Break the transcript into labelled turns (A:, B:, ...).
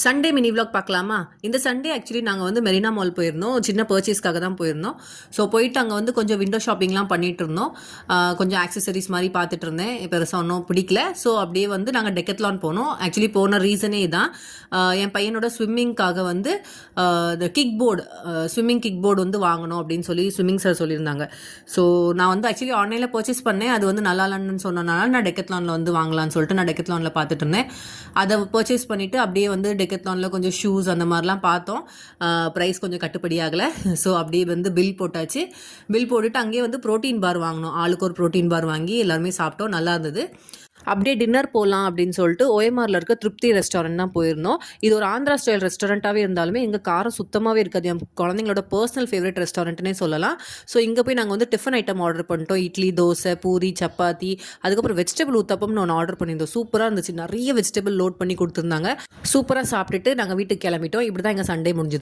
A: Sunday mini vlog பார்க்கலாமா? இந்த Sunday actually நாங்கள் வந்து மெரினா மால் போயிருந்தோம். சின்ன பர்ச்சேஸ்க்காக தான் போயிருந்தோம். ஸோ போயிட்டு அங்கே வந்து கொஞ்சம் விண்டோ ஷாப்பிங்லாம் பண்ணிட்டு இருந்தோம். கொஞ்சம் ஆக்சசரிஸ் மாதிரி பார்த்துட்டு இருந்தேன். பெருசாக ஒன்றும் பிடிக்கல. ஸோ அப்படியே வந்து நாங்கள் டெக்கத்லான் போனோம். ஆக்சுவலி போன ரீசனே தான் என் பையனோட ஸ்விம்மிங்காக வந்து இந்த kick board swimming kick board வந்து வாங்கணும் அப்படின்னு சொல்லி ஸ்விம்மிங் சார் சொல்லியிருந்தாங்க. ஸோ நான் வந்து ஆக்சுவலி ஆன்லைனில் பர்ச்சேஸ் பண்ணேன். அது வந்து நல்லா இல்லைன்னு சொன்னனால நான் டெக்கத்லானில் வந்து வாங்கலாம்னு சொல்லிட்டு நான் டெக்கத்லானில் பார்த்துட்டு இருந்தேன். அதை பர்ச்சேஸ் பண்ணிவிட்டு அப்படியே வந்து டெக்கத்லானில் கொஞ்சம் ஷூஸ் அந்த மாதிரிலாம் பார்த்தோம். ப்ரைஸ் கொஞ்சம் கட்டுப்படி ஆகலை. ஸோ அப்படியே வந்து பில் போட்டாச்சு. பில் போட்டுட்டு அங்கேயே வந்து ப்ரோட்டீன் பார் வாங்கினோம். ஆளுக்கு ஒரு ப்ரோட்டீன் பார் வாங்கி எல்லாருமே சாப்பிட்டோம். நல்லா இருந்தது. அப்படியே டின்னர் போகலாம் அப்படின்னு சொல்லிட்டு ஓஎம்ஆரில் இருக்க திருப்தி ரெஸ்டாரண்ட் தான் போயிருந்தோம். இது ஒரு ஆந்திரா ஸ்டைல் ரெஸ்டாரண்ட்டாகவே இருந்தாலுமே எங்கள் காரம் சுத்தமாகவே இருக்காது. என் குழந்தைங்களோட பர்சனல் ஃபேவரட் ரெஸ்டாரண்ட்னே சொல்லலாம். ஸோ இங்கே போய் நாங்கள் வந்து டிஃபன் ஐட்டம் ஆர்டர் பண்ணிட்டோம். இட்லி, தோசை, பூரி, சப்பாத்தி, அதுக்கப்புறம் வெஜிடபிள் ஊத்தப்பம்னு ஒன்று ஆர்டர் பண்ணியிருந்தோம். சூப்பராக இருந்துச்சு. நிறைய வெஜிடபிள் லோட் பண்ணி கொடுத்துருந்தாங்க. சூப்பராக சாப்பிட்டுட்டு நாங்கள் வீட்டுக்கு கிளம்பிட்டோம். இப்படி தான் எங்கள் சண்டே முடிஞ்சுது.